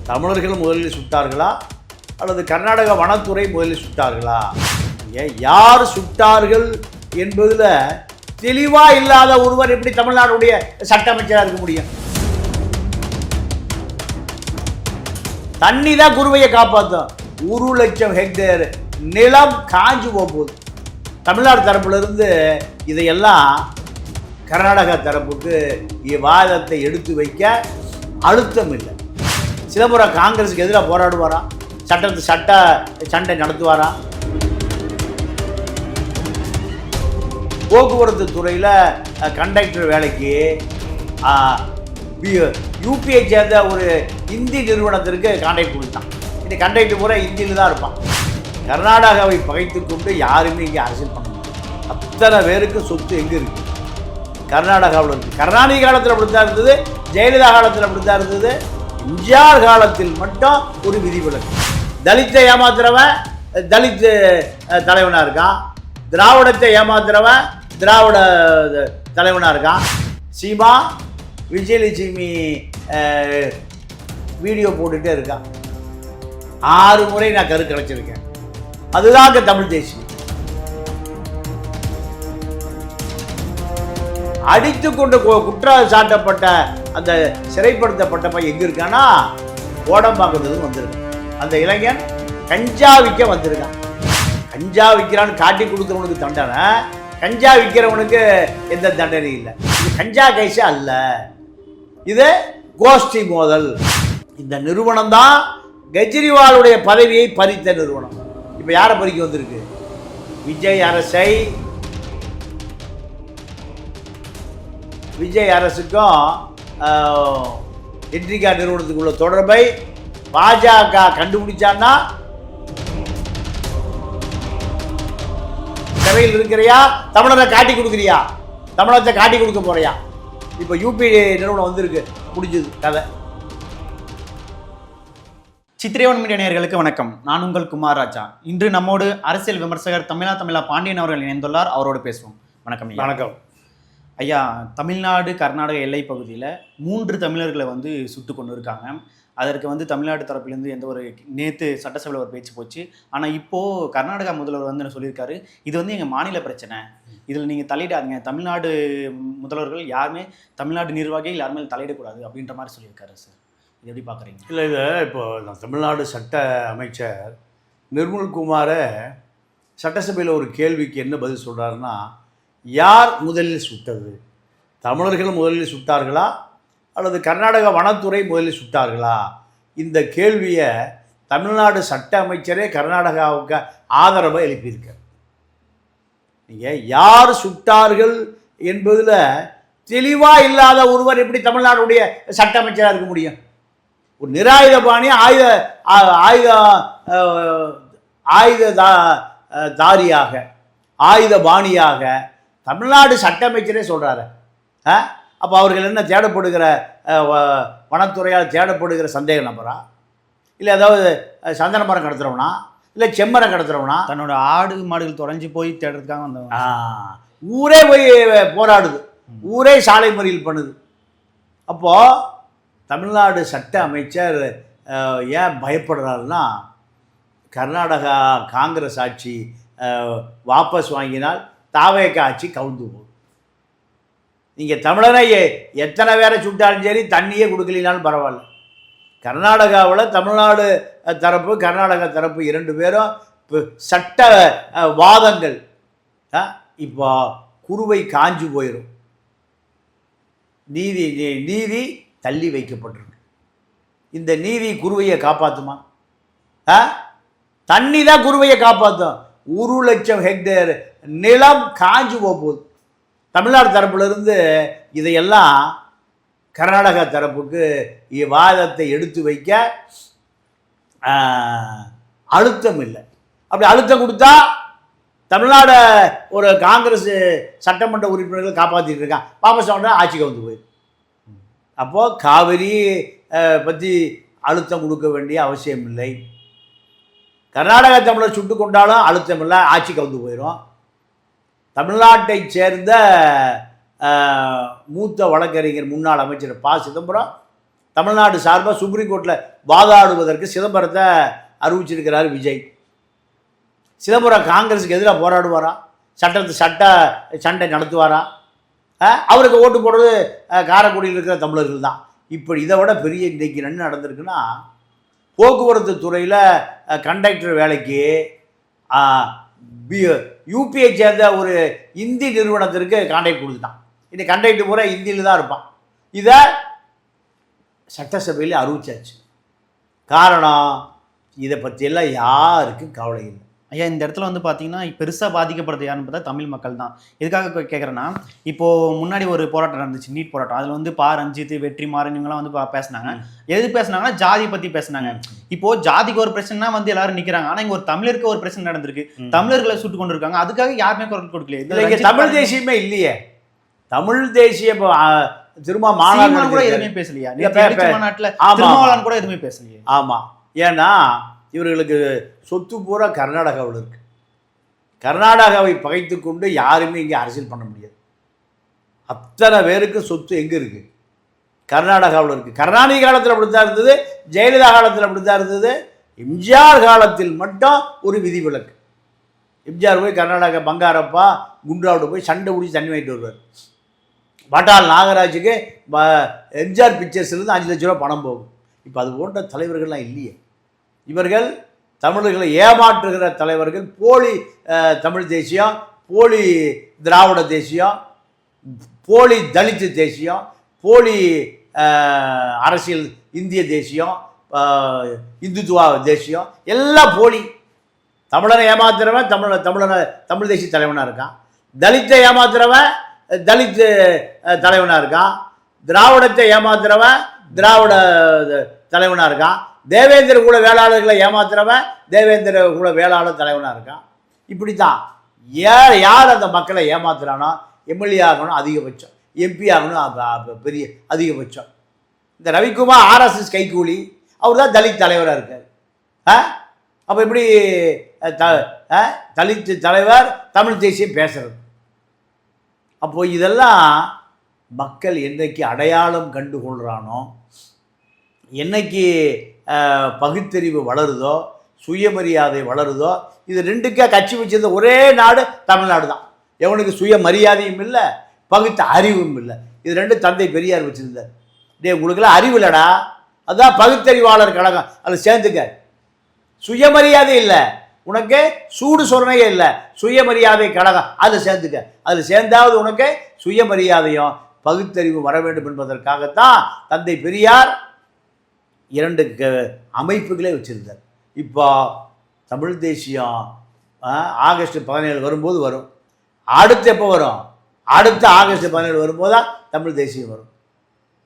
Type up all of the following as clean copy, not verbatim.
தமிழர்கள் முதலில் சுட்டார்களா அல்லது கர்நாடக வனத்துறை முதலில் சுட்டார்களா? யார் சுட்டார்கள் என்பதில் தெளிவாக இல்லாத ஒருவர் எப்படி தமிழ்நாடுடைய சட்ட அமைச்சராக இருக்க முடியும்? தண்ணி தான் குருவையை காப்பாற்றும். 1,00,000 ஹெக்டேர் நிலம் காஞ்சு போகுது. தமிழ்நாடு தரப்புலேருந்து இதையெல்லாம் கர்நாடகா தரப்புக்கு வாதத்தை எடுத்து வைக்க அழுத்தம் இல்லை. சிதம்பரம் காங்கிரஸுக்கு எதிராக போராடுவாரா? சட்ட சண்டை நடத்துவாரா? போக்குவரத்து துறையில் கண்டக்டர் வேலைக்கு யூபியை சேர்ந்த ஒரு இந்தி நிறுவனத்திற்கு கான்ட்ராக்ட் கொடுத்தான். இந்த கண்டக்டர் பூரா இந்தியில் தான் இருப்பான். கர்நாடகாவை பகைத்து கொண்டு யாருமே இங்கே அரசியல் பண்ண முடியும். அத்தனை பேருக்கு சொத்து எங்கே இருக்குது? கர்நாடகாவில் இருக்குது. கருணாநிதி காலத்தில் அப்படித்தான் இருந்தது, ஜெயலலிதா காலத்தில் அப்படித்தான் இருந்தது. எம்ஜிஆர் காலத்தில் மட்டும் ஒரு விதிவிலக்கு. தலித்தை ஏமாத்துறவன் தலித் தலைவனாக இருக்கான், திராவிடத்தை ஏமாத்துறவன் திராவிட தலைவனாக இருக்கான். சீமா விஜயலட்சுமி வீடியோ போட்டுகிட்டே இருக்கான். 6 முறை நான் கலைச்சிருக்கேன். அதுதாங்க தமிழ் தேசியம். அடித்து கொண்டு குற்றம் சாட்டப்பட்ட அந்த சிறைப்படுத்தப்பட்ட பையன் எங்க இருக்கானா, ஓடம்பாக்கத்துக்கு வந்திருக்கான். அந்த இளைஞன் கஞ்சா விற்க வந்திருக்கான். கஞ்சா விற்கிறான்னு காட்டி கொடுத்தவனுக்கு தண்டனை, கஞ்சா விற்கிறவனுக்கு எந்த தண்டனை இல்லை. இது கஞ்சா கேஸே அல்ல, இது கோஷ்டி மோதல். இந்த நிறுவனம் தான் கெஜ்ரிவாலுடைய பதவியை பறித்த நிறுவனம். இப்போ யாரை பறிக்க வந்திருக்கு? விஜய் அரசுக்கும் என்ட்ரிகா நிறுவனத்துக்குள்ள தொடர்பை பாஜக கண்டுபிடிச்சான்னா சிறையில் இருக்கிறியா, தமிழரை காட்டி கொடுக்குறியா, தமிழகத்தை காட்டி கொடுக்க போறியா? இப்போ யூபி நிறுவனம் வந்திருக்கு, முடிஞ்சது கதை. சித்திரேவன் மீடியா நேயர்களுக்கு வணக்கம். நான் உங்கள் குமார் ராஜா. இன்று நம்மோடு அரசியல் விமர்சகர் தமிழா பாண்டியன் அவர்கள் இணைந்துள்ளார். அவரோடு பேசுவோம். வணக்கம். வணக்கம் ஐயா. தமிழ்நாடு கர்நாடக எல்லை பகுதியில் 3 தமிழர்களை சுட்டு கொண்டு இருக்காங்க. அதற்கு தமிழ்நாடு தரப்புலேருந்து எந்த ஒரு நேற்று சட்டசபையில் ஒரு பேச்சு போச்சு. ஆனால் இப்போது கர்நாடகா முதல்வர் சொல்லியிருக்காரு, இது எங்கள் மாநில பிரச்சனை, இதில் நீங்கள் தலையிடாதீங்க, தமிழ்நாடு முதல்வர்கள் யாருமே, தமிழ்நாடு நிர்வாகிகள் யாருமே தலையிடக்கூடாது அப்படின்ற மாதிரி சொல்லியிருக்காரு. சார், இது எப்படி பார்க்குறீங்க? இல்லை, இது இப்போ தமிழ்நாடு சட்ட அமைச்சர் நிர்மல்குமாரை சட்டசபையில் ஒரு கேள்விக்கு என்ன பதில் சொல்கிறாருன்னா, யார் முதலில் சுட்டது? தமிழர்கள் முதலில் சுட்டார்களா அல்லது கர்நாடக வனத்துறை முதலில் சுட்டார்களா? இந்த கேள்வியை தமிழ்நாடு சட்ட அமைச்சரே கர்நாடகாவுக்கு ஆதரவை எழுப்பியிருக்கார். நீங்கள் யார் சுட்டார்கள் என்பதில் தெளிவாக இல்லாத ஒருவர் எப்படி தமிழ்நாடுடைய சட்ட அமைச்சராக இருக்க முடியும்? ஒரு நிராயுதபாணி தாரியாக, ஆயுதபாணியாக தமிழ்நாடு சட்ட அமைச்சரே சொல்கிறாரு. அப்போ அவர்கள் என்ன தேடப்படுகிற வனத்துறையால் தேடப்படுகிற சந்தேக நபரா, இல்லை ஏதாவது சந்தன மரம் கடத்துறவனா, இல்லை செம்மரம் கடத்துறவனா? தன்னோட ஆடு மாடுகள் தொலைஞ்சு போய் தேடுறதுக்காக வந்தவங்க. ஊரே போய் போராடுது, ஊரே சாலை மறியல் பண்ணுது. அப்போது தமிழ்நாடு சட்ட அமைச்சர் ஏன் பயப்படுறாருன்னா, கர்நாடகா காங்கிரஸ் ஆட்சி வாபஸ் வாங்கினால் தாவேக ஆட்சி கவுந்து போகும். நீங்கள் தமிழனை எத்தனை பேரை சுட்டாலும் சரி, தண்ணியே கொடுக்கலினாலும் பரவாயில்ல. கர்நாடகாவில் தமிழ்நாடு தரப்பு கர்நாடகா தரப்பு 2 பேரும் இப்போ சட்ட வாதங்கள். இப்போ குருவை காஞ்சு போயிடும். நீதி தள்ளி வைக்கப்பட்டிருக்கு. இந்த நீதி குருவையை காப்பாற்றுமா? தண்ணி தான் குருவையை காப்பாற்றும். 1,00,000 ஹெக்டேர் நிலம் காஞ்சு போகுது. தமிழ்நாடு தரப்புலேருந்து இதையெல்லாம் கர்நாடகா தரப்புக்கு வாதத்தை எடுத்து வைக்க அழுத்தம் இல்லை. அப்படி அழுத்தம் கொடுத்தா தமிழ்நாடு ஒரு காங்கிரஸ் சட்டமன்ற உறுப்பினர்கள் காப்பாற்றிட்டு இருக்கான், வாபஸ் வாங்கினா ஆட்சிக்கு வந்து போயிடும். அப்போது காவிரி பற்றி அழுத்தம் கொடுக்க வேண்டிய அவசியம் இல்லை. கர்நாடக தமிழர் சுட்டு கொண்டாலும் அழுத்தம் இல்லை, ஆட்சிக்கு வந்து போயிடும். தமிழ்நாட்டை சேர்ந்த மூத்த வழக்கறிஞர் முன்னாள் அமைச்சர் ப. சிதம்பரம் தமிழ்நாடு சார்பாக சுப்ரீம் கோர்ட்டில் வாதாடுவதற்கு சிதம்பரத்தை அறிவிச்சிருக்கிறார் விஜய். சிதம்பரம் காங்கிரஸுக்கு எதிராக போராடுவாரா? சட்ட சண்டை நடத்துவாரா? அவருக்கு ஓட்டு போடுறது காரைக்குடியில் இருக்கிற தமிழர்கள் தான். இப்படி இதை விட பெரிய இன்றைக்கு என்ன நடந்திருக்குன்னா, போக்குவரத்து துறையில் கண்டக்டர் வேலைக்கு யூபியை சேர்ந்த ஒரு இந்தி நிறுவனத்திற்கு கான்ட்ராக்ட் கொடுத்துட்டான். இன்னைக்கு கண்டக்டர் பூரா இந்தியில் தான் இருப்பான். இதை சட்டசபையில் அறிவிச்சாச்சு. காரணம், இதை பற்றியெல்லாம் யாருக்கும் கவலை இல்லை. ஐயா, இந்த இடத்துல வந்து பார்த்தீங்கன்னா பெருசாக பாதிக்கப்படுறது யாருன்னு பார்த்தா தமிழ் மக்கள் தான். எதுக்காக கேட்குறேன்னா, இப்போது முன்னாடி ஒரு போராட்டம் நடந்துச்சு, நீட் போராட்டம். அதில் வந்து ரஞ்சித், வெற்றிமாறன் இவங்கெல்லாம் வந்து பேசினாங்க. எது பேசினாங்கன்னா ஜாதி பற்றி பேசினாங்க. இப்போது ஜாதிக்கு ஒரு பிரச்சனைனா வந்து எல்லாரும் நிற்கிறாங்க. ஆனால் இங்கே ஒரு தமிழருக்கு ஒரு பிரச்சனை நடந்திருக்கு, தமிழர்களை சுட்டு கொண்டு இருக்காங்க. அதுக்காக யாருமே குரல் கொடுக்கல. இங்கே தமிழ் தேசியமே இல்லையே. தமிழ் தேசிய திரும்ப மாநாடு கூட எதுவுமே பேசலையா? மாநாட்டில் திருமாவளவன் கூட எதுவுமே பேசலையே. ஆமாம், ஏன்னா இவர்களுக்கு சொத்து பூரா கர்நாடகாவில் இருக்கு. கர்நாடகாவை பகைத்து கொண்டு யாருமே இங்கே அரசியல் பண்ண முடியாது. அத்தனை பேருக்கு சொத்து எங்கே இருக்கு? கர்நாடகாவில் இருக்கு. கருணாநிதி காலத்தில் அப்படித்தான் இருந்தது, ஜெயலலிதா காலத்தில் அப்படித்தான் இருந்தது. எம்ஜிஆர் காலத்தில் மட்டும் ஒரு விதிவிலக்கு. எம்ஜிஆர் போய் கர்நாடகா பங்காரப்பா குண்டாவோட போய் சண்டை பிடிச்சி தண்ணி வாங்கிட்டு வருவார். பட்டால் நாகராஜுக்கு எம்ஜிஆர் பிக்சர்ஸ்லேருந்து 5 லட்ச ரூபா பணம் போகும். இப்போ அது போன்ற தலைவர்கள்லாம் இல்லையே. இவர்கள் தமிழர்களை ஏமாற்றுகிற தலைவர்கள். போலி தமிழ் தேசியம், போலி திராவிட தேசியம், போலி தலித்து தேசியம், போலி அரசியல் இந்திய தேசியம், இந்துத்துவா தேசியம், எல்லாம் போலி. தமிழனை ஏமாத்துறவன் தமிழ் தேசிய தலைவனாக இருக்கான். தலித்தை ஏமாத்துறவன் தலித்து தலைவனாக இருக்கான். திராவிடத்தை ஏமாத்துறவன் திராவிட தலைவனாக இருக்கான். தேவேந்திர குல வேளாளர்களை ஏமாத்துறவன் தேவேந்திர குல வேளாளர் தலைவனாக இருக்கான். இப்படி தான் யார் அந்த மக்களை ஏமாத்துறானோ எம்எல்ஏ ஆகணும் அதிகபட்சம், எம்பி ஆகணும் பெரிய அதிகபட்சம். இந்த ரவிக்குமார் ஆர்எஸ்எஸ் கைக்கூலி, அவர் தான் தலித் தலைவராக இருக்கார். அப்போ எப்படி தலித் தலைவர் தமிழ் தேசியம் பேசுறது? அப்போது இதெல்லாம் மக்கள் என்னைக்கு அடையாளம் கண்டுகொள்கிறானோ, என்னைக்கு பகுத்தறிவு வளருதோ, சுயமரியாதை வளருதோ, இது ரெண்டுக்கே கட்சி வச்சிருந்த ஒரே நாடு தமிழ்நாடு தான். எவனுக்கு சுயமரியாதையும் இல்லை, பகுத்த அறிவும் இல்லை. இது ரெண்டு தந்தை பெரியார் வச்சிருந்தார். உங்களுக்கெல்லாம் அறிவு இல்லைடா, அதுதான் பகுத்தறிவாளர் கழகம், அதில் சேர்ந்துக்க. சுயமரியாதை இல்லை உனக்கு, சூடு சொரணையே இல்லை, சுயமரியாதை கழகம், அதில் சேர்ந்துக்க. அதில் சேர்ந்தாவது உனக்கு சுயமரியாதையும் பகுத்தறிவு வர வேண்டும் என்பதற்காகத்தான் தந்தை பெரியார் 2 அமைப்புகளே வச்சுருந்தார். இப்போ தமிழ் தேசியம் ஆகஸ்ட் 17 வரும்போது வரும். அடுத்து எப்போ வரும்? அடுத்த ஆகஸ்ட் 17 வரும்போது தான் தமிழ் தேசியம் வரும்.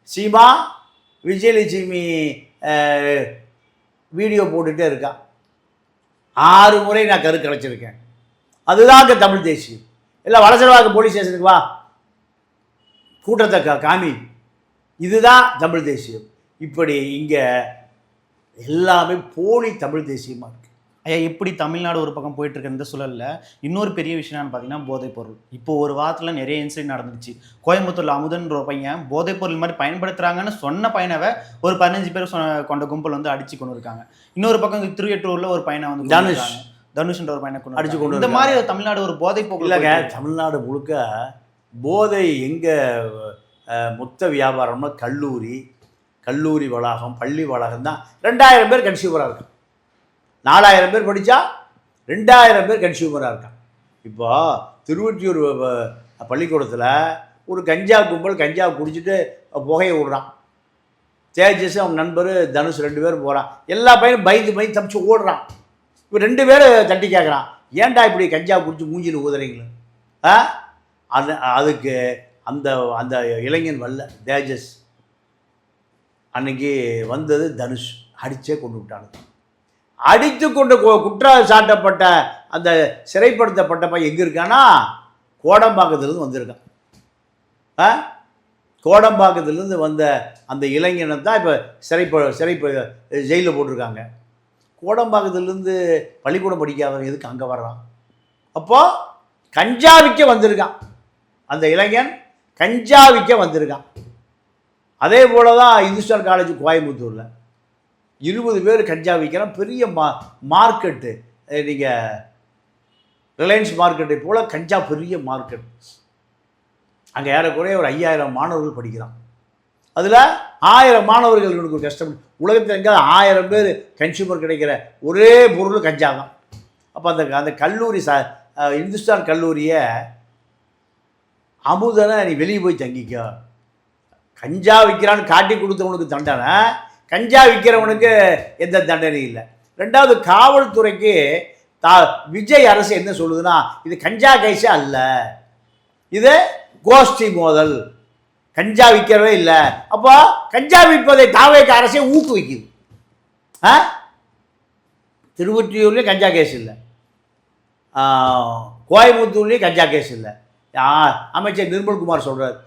சீமா விஜயலட்சுமி வீடியோ போட்டுகிட்டே இருக்கா. 6 முறை நான் கலைச்சிருக்கேன். அதுதாங்க தமிழ் தேசியம். இல்லை வளசரவாக்க போலீஸ் ஸ்டேஷனுக்கு வா, கூட்டத்தை காமி, இதுதான் தமிழ் தேசியம். இப்படி இங்கே எல்லாமே போலி தமிழ் தேசியமாக இருக்குது. ஐயா, எப்படி தமிழ்நாடு ஒரு பக்கம் போயிட்டு இருக்க இந்த சூழலில் இன்னொரு பெரிய விஷயம்னு பார்த்தீங்கன்னா போதைப் பொருள். இப்போ ஒரு வாரத்தில் நிறைய இன்சிடென்ட் நடந்துச்சு. கோயம்புத்தூரில் அமுதன்ற ஒரு பையன் போதைப் பொருள் மாதிரி பயன்படுத்துகிறாங்கன்னு சொன்ன பையனை ஒரு 15 பேர் கொண்ட கும்பல் வந்து அடிச்சு கொண்டு இருக்காங்க. இன்னொரு பக்கம் திருவெட்டூரில் ஒரு பையனை வந்து தனுஷ்ன்ற ஒரு பையனை கொண்டு அடிச்சு கொண்டு. இந்த மாதிரி தமிழ்நாடு ஒரு போதைப் பொருள் இல்லைங்க. தமிழ்நாடு முழுக்க போதை எங்கே மொத்த வியாபாரம்னா கல்லூரி வளாகம், பள்ளி வளாகம் தான். 2000 பேர் கன்சியூமராக இருக்கான். 4000 பேர் படித்தா 2000 பேர் கன்சியூமராக இருக்கான். இப்போ திருவொற்றியூர் பள்ளிக்கூடத்தில் ஒரு கஞ்சா கும்பல் கஞ்சா குடிச்சிட்டு புகையை விடுறான். தேஜஸ் அவங்க நண்பர் தனுஷ் 2 பேரும் போகிறான். எல்லா பையனும் பயந்து தப்பிச்சு ஓடுறான். இப்போ 2 பேர் தட்டி கேட்குறான், ஏன்டா இப்படி கஞ்சா குடிச்சு மூஞ்சில் ஊதுறீங்களு? அதுக்கு அந்த அந்த இளைஞன் வரல, தேஜஸ். அன்னைக்கு வந்தது தனுஷ், அடித்தே கொண்டு விட்டானு. அடித்து கொண்டு குற்றம் சாட்டப்பட்ட அந்த சிறைப்படுத்தப்பட்ட பையன் எங்கே இருக்கான்னா கோடம்பாக்கத்துலேருந்து வந்திருக்கான். கோடம்பாக்கத்துலேருந்து வந்த அந்த இளைஞனை தான் இப்போ சிறை ஜெயிலில் போட்டிருக்காங்க. கோடம்பாக்கத்துலேருந்து பள்ளிக்கூடம் படிக்காதவன் எதுக்கு அங்கே வர்றான்? அப்போது கஞ்சா விற்க வந்திருக்கான் அந்த இளைஞன், கஞ்சா விற்க வந்திருக்கான். அதே போல தான் இந்துஸ்தான் காலேஜ் கோயம்புத்தூரில் 20 பேர் கஞ்சா விற்கிறான். பெரிய மார்க்கெட்டு. நீங்கள் ரிலையன்ஸ் மார்க்கெட்டை போல் கஞ்சா பெரிய மார்க்கெட். அங்கே ஏறக்குறைய ஒரு 5000 மாணவர்கள் படிக்கிறான். அதில் 1000 மாணவர்கள் எனக்கு ஒரு கஷ்டம். உலகத்தில் எங்கேயாவது 1000 பேர் கன்சியூமர் கிடைக்கிற ஒரே பொருள் கஞ்சா தான். அப்போ அந்த கல்லூரி இந்துஸ்தான் கல்லூரியை அமுதனை நீ வெளியே போய் தங்கிக்க. கஞ்சா விற்கிறான்னு காட்டி கொடுத்தவனுக்கு தண்டனை, கஞ்சா விற்கிறவனுக்கு எந்த தண்டனையும் இல்லை. ரெண்டாவது, காவல்துறைக்கு விஜய் அரசு என்ன சொல்லுதுன்னா, இது கஞ்சா கைஸே அல்ல, இது கோஷ்டி மோதல், கஞ்சா விற்கிறவே இல்லை. அப்போ கஞ்சா விற்பதை தாவேக அரசே ஊக்குவிக்குது. திருவொற்றியூர்லேயும் கஞ்சா கேஸ் இல்லை, கோயம்புத்தூர்லேயும் கஞ்சா கேஸ் இல்லை. அமைச்சர் நிர்மல்குமார் சொல்கிறார்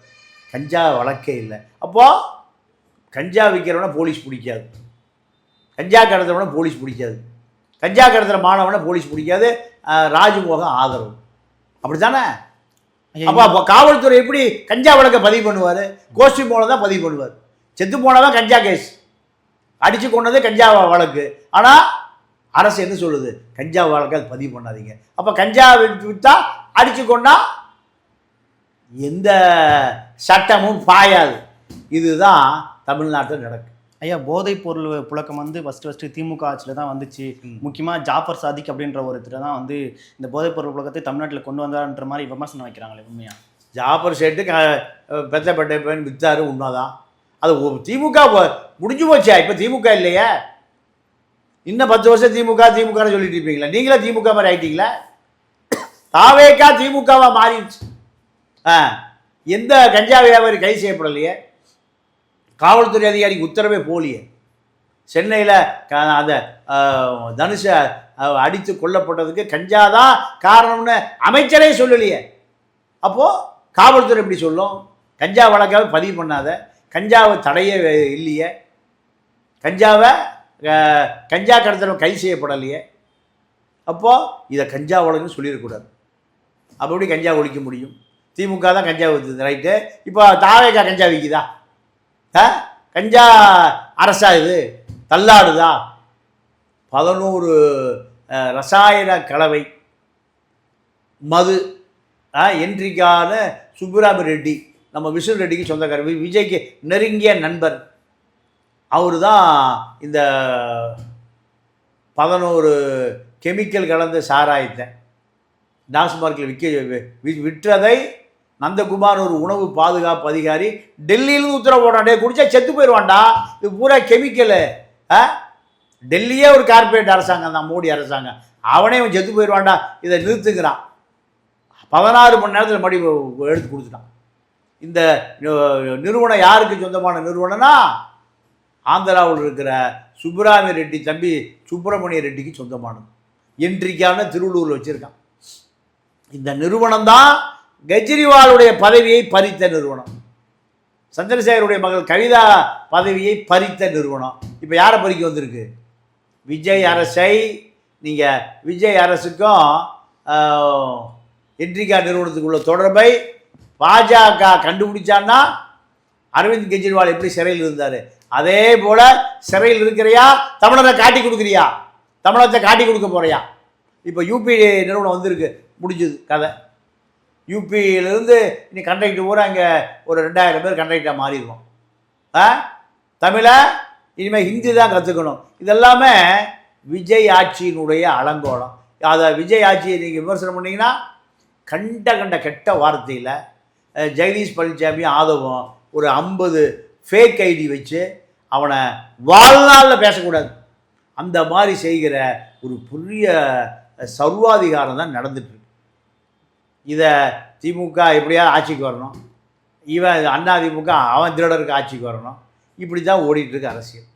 கஞ்சா வழக்கே இல்லை. அப்போது கஞ்சா விற்கிறவனை போலீஸ் பிடிக்காது, கஞ்சா கடத்துறவனை போலீஸ் பிடிக்காது, கஞ்சா கடத்துகிற மாணவனை போலீஸ் பிடிக்காது. ராஜ்மோகன் ஆதரவு. அப்படி தானே? அப்போ காவல்துறை எப்படி கஞ்சா வழக்கை பதிவு பண்ணுவார்? கோஷ்டி மூலம் தான் பதிவு பண்ணுவார். செத்து போனதான் கஞ்சா கேஸ், அடித்து கொண்டது கஞ்சா வழக்கு. ஆனால் அரசு என்ன சொல்லுது? கஞ்சா வழக்கை அது பதிவு பண்ணாதீங்க. அப்போ கஞ்சா விற்றா அடித்து கொண்டா எந்த சட்டமும் பாயாது. இதுதான் தமிழ்நாட்டில் நடக்கு. ஐயா, போதைப் பொருள் புழக்கம் வந்து ஃபஸ்ட்டு திமுக ஆட்சியில் தான் வந்துச்சு. முக்கியமாக ஜாஃபர் சாதிக் அப்படின்ற ஒருத்தர் தான் வந்து இந்த போதைப் பொருள் புழக்கத்தை தமிழ்நாட்டில் கொண்டு வந்தார்ன்ற மாதிரி விமர்சனம் வைக்கிறாங்களே, உண்மையா? ஜாஃபர் சேட்டு பெத்தப்பட்ட பெண் வித்தாரு, உண்மைதான். அது திமுக முடிஞ்சு போச்சா? இப்போ திமுக இல்லையா? இன்னும் 10 வருஷம் திமுகன்னு சொல்லிட்டு இருப்பீங்களா? நீங்களே திமுக மாதிரி ஆயிட்டீங்களா? தாவேக்கா திமுகவா மாறிடுச்சு. எந்த கஞ்சா வியாபாரி கைது செய்யப்படலையே, காவல்துறை அதிகாரிக்கு உத்தரவே போலியே. சென்னையில் அந்த தனுஷை அடித்து கொல்லப்பட்டதுக்கு கஞ்சா தான் காரணம்னு அமைச்சரே சொல்லலையே. அப்போது காவல்துறை எப்படி சொல்லும்? கஞ்சா வழக்காக பதிவு பண்ணாத, கஞ்சாவை தடையே இல்லையே, கஞ்சா கடத்தலும் கைது செய்யப்படலையே. அப்போது இதை கஞ்சா வழக்குன்னு சொல்லிடக்கூடாது. அப்போ எப்படி கஞ்சா ஒழிக்க முடியும்? திமுக தான் கஞ்சா விற்றுது, ரைட்டு. இப்போ தாவேக்கா கஞ்சா விற்கிதா? கஞ்சா அரசா இது தள்ளாடுதா? 11 ரசாயன கலவை மது என்ட்ரிக்கான சுப்புராம ரெட்டி, நம்ம விஷ்ணு ரெட்டிக்கு சொந்தக்காரர், விஜய்க்கு நெருங்கிய நண்பர். அவர் தான் இந்த 11 கெமிக்கல் கலந்த சாராயத்தை டாஸ்மார்க்கில் விற்றதை நந்தகுமார் ஒரு உணவு பாதுகாப்பு அதிகாரி டெல்லியிலேருந்து உத்தரவு போடாண்டே, குடிச்சா செத்து போயிடுவான்டா, இது பூரா கெமிக்கலு. டெல்லியே ஒரு கார்பரேட் அரசாங்கம் தான், மோடி அரசாங்கம். அவனே அவன் செத்து போயிடுவான்டா, இதை நிறுத்துக்கிறான். 16 மணி நேரத்தில் மறுபடி எடுத்து கொடுத்துட்டான். இந்த நிறுவனம் யாருக்கு சொந்தமான நிறுவனம்னா, ஆந்திராவில் இருக்கிற சுப்புராம ரெட்டி தம்பி சுப்பிரமணிய ரெட்டிக்கு சொந்தமானது. என்ட்ரிக்கான திருவள்ளூரில் வச்சுருக்கான். இந்த நிறுவனம் தான் கெஜ்ரிவாலுடைய பதவியை பறித்த நிறுவனம், சந்திரசேகருடைய மகள் கவிதா பதவியை பறித்த நிறுவனம். இப்போ யாரை பறிக்க வந்திருக்கு? விஜய் அரசை. நீங்கள் விஜய் அரசுக்கும் என்ட்ரிகா நிறுவனத்துக்குள்ள தொடர்பை பாஜக கண்டுபிடிச்சான்னா, அரவிந்த் கெஜ்ரிவால் எப்படி சிறையில் இருந்தார், அதே போல் சிறையில் இருக்கிறியா? தமிழரை காட்டி கொடுக்குறியா? தமிழகத்தை காட்டி கொடுக்க போகிறியா? இப்போ யூபி நிறுவனம் வந்திருக்கு, முடிஞ்சது கதை. யூபியிலேருந்து இனி கண்டக்டர் பூரா இங்கே ஒரு 2000 பேர் கண்டக்டராக மாறிடுவோம். தமிழை இனிமேல் ஹிந்தி தான் கற்றுக்கணும். இதெல்லாமே விஜய் ஆட்சியினுடைய அலங்கோலம். அதை விஜய் ஆட்சியை நீங்கள் விமர்சனம் பண்ணிங்கன்னா, கண்ட கெட்ட வார்த்தையில் ஜெகதீஷ் பழனிசாமி ஆதவம் ஒரு 50 ஃபேக் ஐடி வச்சு அவனை வாழ்நாளில் பேசக்கூடாது, அந்த மாதிரி செய்கிற ஒரு பெரிய சர்வாதிகாரம் தான் நடந்துட்டுருக்கு. இதை திமுக எப்படியா ஆட்சிக்கு வரணும், இவன் அண்ணா திமுக அவன் திருடருக்கு ஆட்சிக்கு வரணும், இப்படி தான் ஓடிட்டுருக்கு அரசியல்.